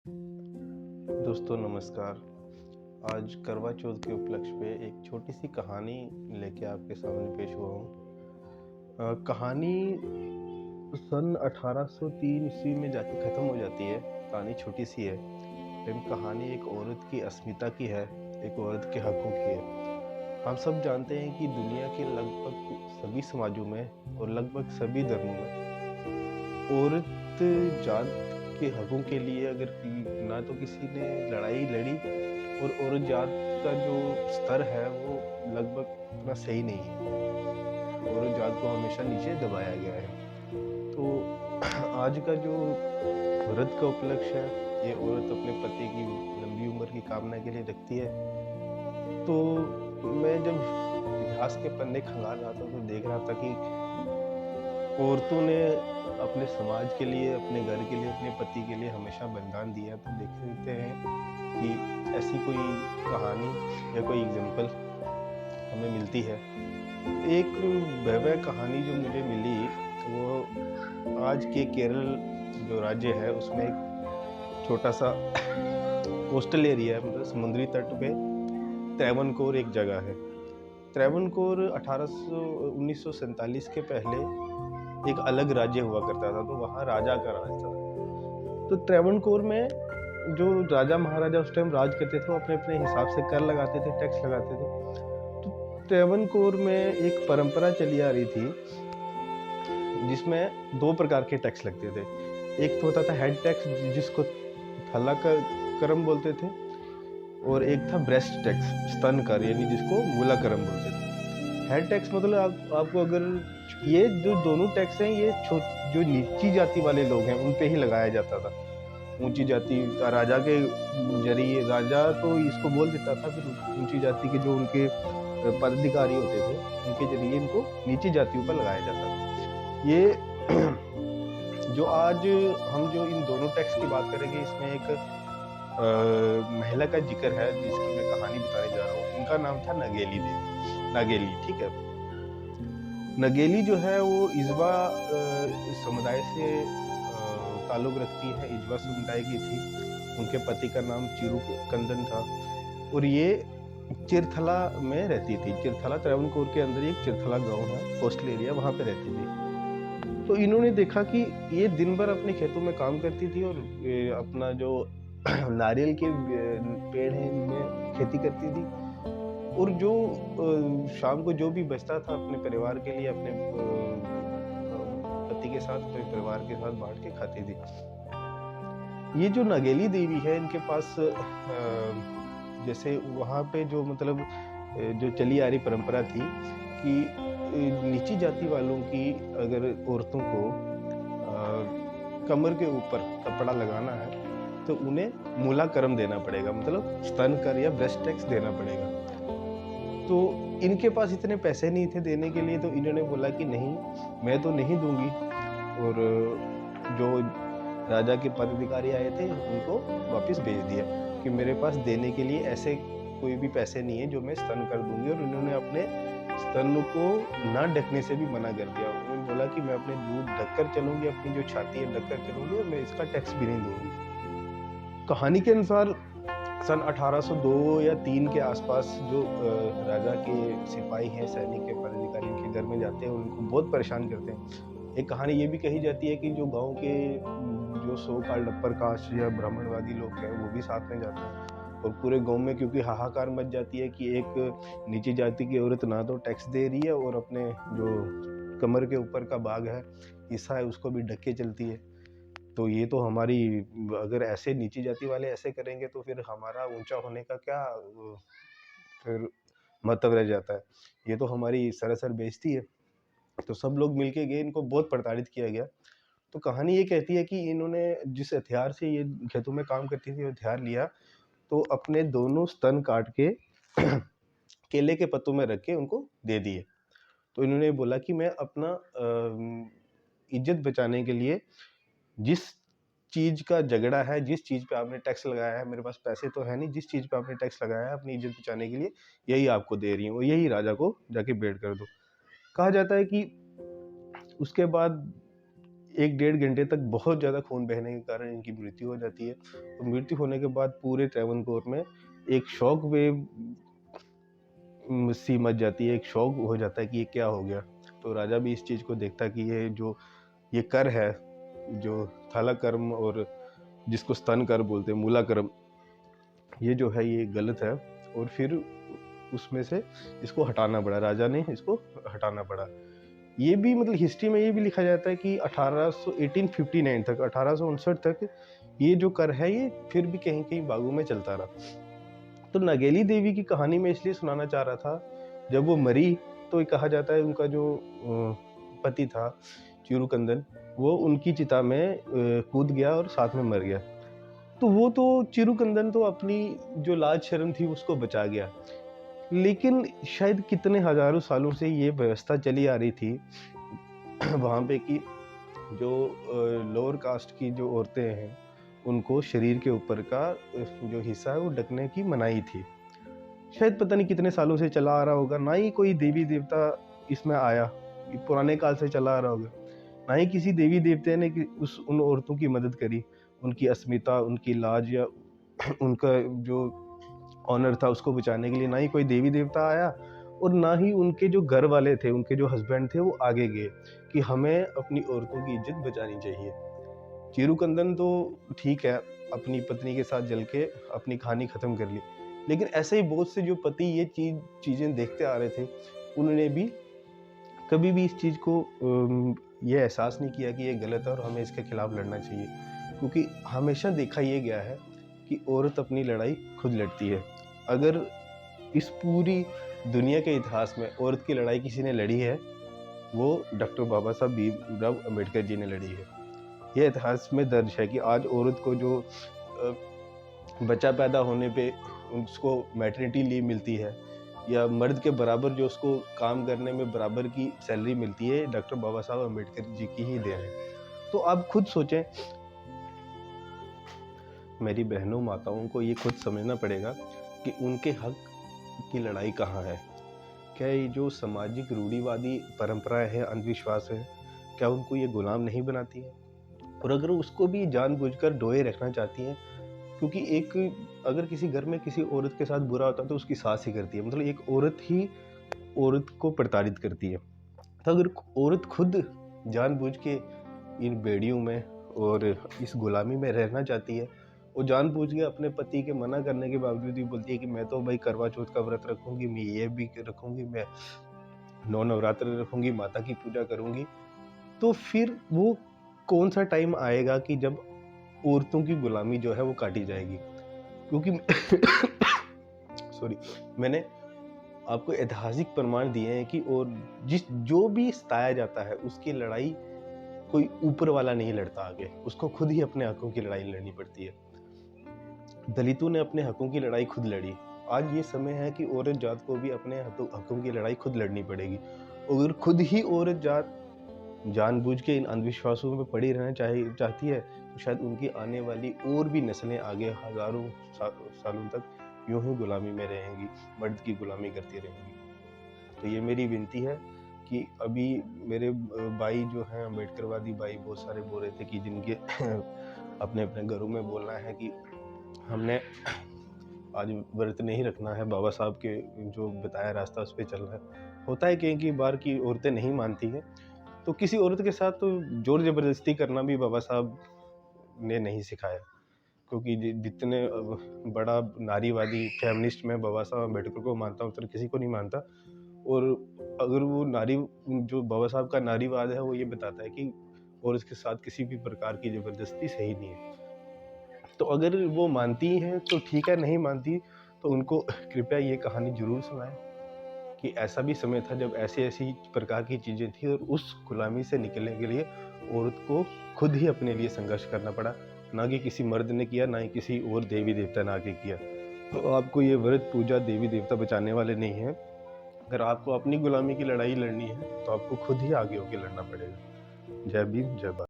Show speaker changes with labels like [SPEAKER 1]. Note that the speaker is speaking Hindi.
[SPEAKER 1] दोस्तों नमस्कार। आज करवा चौथ के उपलक्ष्य पे एक छोटी सी कहानी लेके आपके सामने पेश हुआ हूँ। कहानी सन 1803 ईस्वी में जाके ख़त्म हो जाती है। कहानी छोटी सी है, लेकिन कहानी एक औरत की अस्मिता की है, एक औरत के हकों की है। हम सब जानते हैं कि दुनिया के लगभग सभी समाजों में और लगभग सभी धर्मों में औरत जात के हकों के लिए अगर ना तो किसी ने लड़ाई लड़ी और औरत जात का जो स्तर है वो लगभग उतना सही नहीं है। औरत जात को हमेशा नीचे दबाया गया है। तो आज का जो व्रत का उपलक्ष्य है, ये औरत अपने पति की लंबी उम्र की कामना के लिए रखती है। तो मैं जब इतिहास के पन्ने खंगाल रहा था तो देख रहा था कि औरतों ने अपने समाज के लिए, अपने घर के लिए, अपने पति के लिए हमेशा बलिदान दिया। तो देखते हैं कि ऐसी कोई कहानी या कोई एग्ज़ाम्पल हमें मिलती है। एक भयावह कहानी जो मुझे मिली, वो आज के केरल जो राज्य है उसमें एक छोटा-सा कोस्टल एरिया है, मतलब समुद्री तट पे त्रैवणकोर एक जगह है। त्रैवणकोर 1947 के पहले एक अलग राज्य हुआ करता था, तो वहाँ राजा का राज था। तो त्रैवणकोर में जो राजा महाराजा उस टाइम राज करते थे, वो अपने-अपने हिसाब से कर लगाते थे, टैक्स लगाते थे। तो त्रैवणकोर में एक परंपरा चली आ रही थी, जिसमें 2 प्रकार के टैक्स लगते थे। एक तो होता था हेड टैक्स जिसको थला कर करम बोलते थे, और एक था ब्रेस्ट टैक्स, स्तन कर, यानी जिसको मूलाकरम बोलते थे। हेड टैक्स मतलब आपको अगर ये जो दोनों टैक्स हैं, ये जो नीची जाति वाले लोग हैं उन पे ही लगाया जाता था। ऊंची जाति का राजा के जरिए, राजा तो इसको बोल देता था, फिर ऊंची जाति के जो उनके पदाधिकारी होते थे उनके जरिए इनको नीची जातियों पर लगाया जाता था। ये जो आज हम जो इन दोनों टैक्स की बात करेंगे, इसमें एक महिला का जिक्र है जिसकी मैं कहानी बताने जा रहा हूँ। इनका नाम था नगेली देवी, नागेली, ठीक है। नगेली जो है वो इज़्वा समुदाय से ताल्लुक़ रखती है, इज़्वा समुदाय की थी। उनके पति का नाम चिरुकंदन था और ये चिरथला में रहती थी। चिरथला त्रावणकोर के अंदर एक चिरथला गाँव है, कोस्टल एरिया, वहाँ पे रहती थी। तो इन्होंने देखा कि ये दिन भर अपने खेतों में काम करती थी और अपना जो नारियल के पेड़ हैं इनमें खेती करती थी, और जो शाम को जो भी बचता था अपने परिवार के लिए, अपने पति के साथ, अपने परिवार के साथ बाँट के खाती थी। ये जो नगेली देवी है, इनके पास जैसे वहाँ पे जो मतलब जो चली आ रही परंपरा थी कि नीची जाति वालों की अगर औरतों को कमर के ऊपर कपड़ा लगाना है, तो उन्हें मूलाकरम देना पड़ेगा, मतलब स्तन कर या ब्रेस्ट टैक्स देना पड़ेगा। तो इनके पास इतने पैसे नहीं थे देने के लिए, तो इन्होंने बोला कि नहीं, मैं तो नहीं दूँगी। और जो राजा के पदाधिकारी आए थे, उनको वापस भेज दिया कि मेरे पास देने के लिए ऐसे कोई भी पैसे नहीं है जो मैं स्तन कर दूँगी, और उन्होंने अपने स्तन को ना ढकने से भी मना कर दिया। उन्होंने बोला कि मैं अपने दूध ढककर चलूँगी, अपनी जो छाती है ढककर चलूँगी, और मैं इसका टैक्स भी नहीं दूँगी। कहानी के अनुसार सन 1802 या 3 के आसपास जो राजा के सिपाही हैं, सैनिक के पदाधिकारी उनके घर में जाते हैं, उनको बहुत परेशान करते हैं। एक कहानी ये भी कही जाती है कि जो गाँव के जो सो कॉल्ड अपर कास्ट या ब्राह्मणवादी लोग हैं, वो भी साथ में जाते हैं। और पूरे गाँव में क्योंकि हाहाकार मच जाती है कि एक नीची जाति की औरत ना तो टैक्स दे रही है, और अपने जो कमर के ऊपर का भाग है, हिस्सा है, उसको भी ढक के चलती है। तो ये तो हमारी, अगर ऐसे नीची जाति वाले ऐसे करेंगे तो फिर हमारा ऊँचा होने का क्या फिर मतलब रह जाता है। ये तो हमारी सरासर बेइज़्ज़ती है। तो सब लोग मिलके गए, इनको बहुत प्रताड़ित किया गया। तो कहानी ये कहती है कि इन्होंने जिस हथियार से ये खेतों में काम करती थी, वो हथियार लिया, तो अपने दोनों स्तन काट के केले के पत्तों में रख के उनको दे दिए। तो इन्होंने बोला कि मैं अपना इज़्ज़त बचाने के लिए, जिस चीज़ का झगड़ा है, जिस चीज़ पे आपने टैक्स लगाया है, मेरे पास पैसे तो है नहीं, जिस चीज़ पे आपने टैक्स लगाया है अपनी इज़्ज़त बचाने के लिए, यही आपको दे रही हूँ, और यही राजा को जाके भेंट कर दो। कहा जाता है कि उसके बाद 1 डेढ़ घंटे तक बहुत ज़्यादा खून बहने के कारण इनकी मृत्यु हो जाती है। और मृत्यु होने के बाद पूरे ट्रैवनकोर में एक शॉक वेव सी मच जाती है, एक शॉक हो जाता है कि ये क्या हो गया। तो राजा भी इस चीज़ को देखता कि ये कर है, जो थला कर्म और जिसको स्तन कर बोलते हैं, मूला कर्म, ये जो है ये गलत है। और फिर उसमें से इसको हटाना पड़ा, राजा ने इसको हटाना पड़ा। ये भी मतलब हिस्ट्री में ये भी लिखा जाता है कि 1859 तक, 1859 तक ये जो कर है ये फिर भी कहीं कहीं बागों में चलता रहा। तो नगेली देवी की कहानी में इसलिए सुनाना चाह रहा था, जब वो मरी तो ये कहा जाता है उनका जो पति था चिरुकंदन, वो उनकी चिता में कूद गया और साथ में मर गया। तो वो तो चिरुकंदन तो अपनी जो लाज शर्म थी उसको बचा गया, लेकिन शायद कितने हजारों सालों से ये व्यवस्था चली आ रही थी वहाँ पे कि जो लोअर कास्ट की जो औरतें हैं उनको शरीर के ऊपर का जो हिस्सा है वो ढकने की मनाही थी। शायद पता नहीं कितने सालों से चला आ रहा होगा, ना ही कोई देवी देवता इसमें आया, ये पुराने काल से चला आ रहा होगा, ना ही किसी देवी देवते ने उन औरतों की मदद करी, उनकी अस्मिता, उनकी लाज या उनका जो ऑनर था उसको बचाने के लिए ना ही कोई देवी देवता आया, और ना ही उनके जो घर वाले थे, उनके जो हस्बैंड थे वो आगे गए कि हमें अपनी औरतों की इज्जत बचानी चाहिए। चिरुकंदन तो ठीक है, अपनी पत्नी के साथ जल के अपनी कहानी ख़त्म कर ली, लेकिन ऐसे ही बहुत से जो पति ये चीज़ें देखते आ रहे थे, उन्होंने भी कभी भी इस चीज़ को ये एहसास नहीं किया कि ये गलत है और हमें इसके खिलाफ लड़ना चाहिए। क्योंकि हमेशा देखा ये गया है कि औरत अपनी लड़ाई खुद लड़ती है। अगर इस पूरी दुनिया के इतिहास में औरत की लड़ाई किसी ने लड़ी है, वो डॉक्टर बाबा साहब भीमराव अम्बेडकर जी ने लड़ी है। ये इतिहास में दर्ज है कि आज औरत को जो बच्चा पैदा होने पे उसको मैटरनिटी लीव मिलती है, या मर्द के बराबर जो उसको काम करने में बराबर की सैलरी मिलती है, डॉक्टर बाबा साहब अम्बेडकर जी की ही देन है। तो आप खुद सोचें, मेरी बहनों माताओं को ये खुद समझना पड़ेगा कि उनके हक की लड़ाई कहाँ है। क्या ये जो सामाजिक रूढ़िवादी परंपराएं हैं, अंधविश्वास है, क्या उनको ये गुलाम नहीं बनाती है? और अगर उसको भी जानबूझकर डोए रखना चाहती हैं, क्योंकि अगर किसी घर में किसी औरत के साथ बुरा होता है तो उसकी सास ही करती है, मतलब एक औरत ही औरत को प्रताड़ित करती है। तो अगर औरत खुद जानबूझ के इन बेड़ियों में और इस गुलामी में रहना चाहती है, वो जानबूझ के अपने पति के मना करने के बावजूद भी बोलती है कि मैं तो भाई करवा चौथ का व्रत रखूंगी, मैं ये भी रखूंगी, मैं 9 नवरात्र रखूंगी, माता की पूजा करूंगी, तो फिर वो कौन सा टाइम आएगा कि जब औरतों की गुलामी जो है वो काटी जाएगी? क्योंकि सॉरी, मैंने आपको ऐतिहासिक प्रमाण दिए हैं कि और जो भी सताया जाता है उसकी लड़ाई कोई ऊपर वाला नहीं लड़ता आगे, उसको खुद ही अपने हकों की लड़ाई लड़नी पड़ती है। दलितों ने अपने हकों की लड़ाई खुद लड़ी। आज ये समय है कि औरत जात को भी अपने हकों की लड़ाई खुद लड़नी पड़ेगी। अगर खुद ही औरत जात जानबूझ के इन अंधविश्वासों में पड़ी रहना चाहती है, तो शायद उनकी आने वाली और भी नस्लें आगे हजारों सालों तक यूं ही गुलामी में रहेंगी, मर्द की गुलामी करती रहेंगी। तो ये मेरी विनती है कि अभी मेरे भाई जो हैं अम्बेडकरवादी भाई बहुत सारे बोल रहे थे कि जिनके अपने अपने घरों में बोलना है कि हमने आज व्रत नहीं रखना है, बाबा साहब के जो बताया रास्ता उस पर चलना है। होता है कई बार की औरतें नहीं मानती हैं, तो किसी औरत के साथ तो जोर ज़बरदस्ती करना भी बाबा साहब ने नहीं सिखाया, क्योंकि जितने बड़ा नारीवादी फेमिनिस्ट मैं बाबा साहब अम्बेडकर को मानता हूँ, उतना किसी को नहीं मानता। और अगर वो जो बाबा साहब का नारीवाद है वो ये बताता है कि औरत के साथ किसी भी प्रकार की ज़बरदस्ती सही नहीं है। तो अगर वो मानती हैं तो ठीक है, नहीं मानती तो उनको कृपया ये कहानी ज़रूर सुनाएं कि ऐसा भी समय था जब ऐसी प्रकार की चीज़ें थी, और उस गुलामी से निकलने के लिए औरत को खुद ही अपने लिए संघर्ष करना पड़ा, ना कि किसी मर्द ने किया, ना ही किसी और देवी देवता ने आके किया। तो आपको ये व्रत पूजा देवी देवता बचाने वाले नहीं हैं। अगर आपको अपनी गुलामी की लड़ाई लड़नी है तो आपको खुद ही आगे होकर लड़ना पड़ेगा। जय भीम, जय भारत।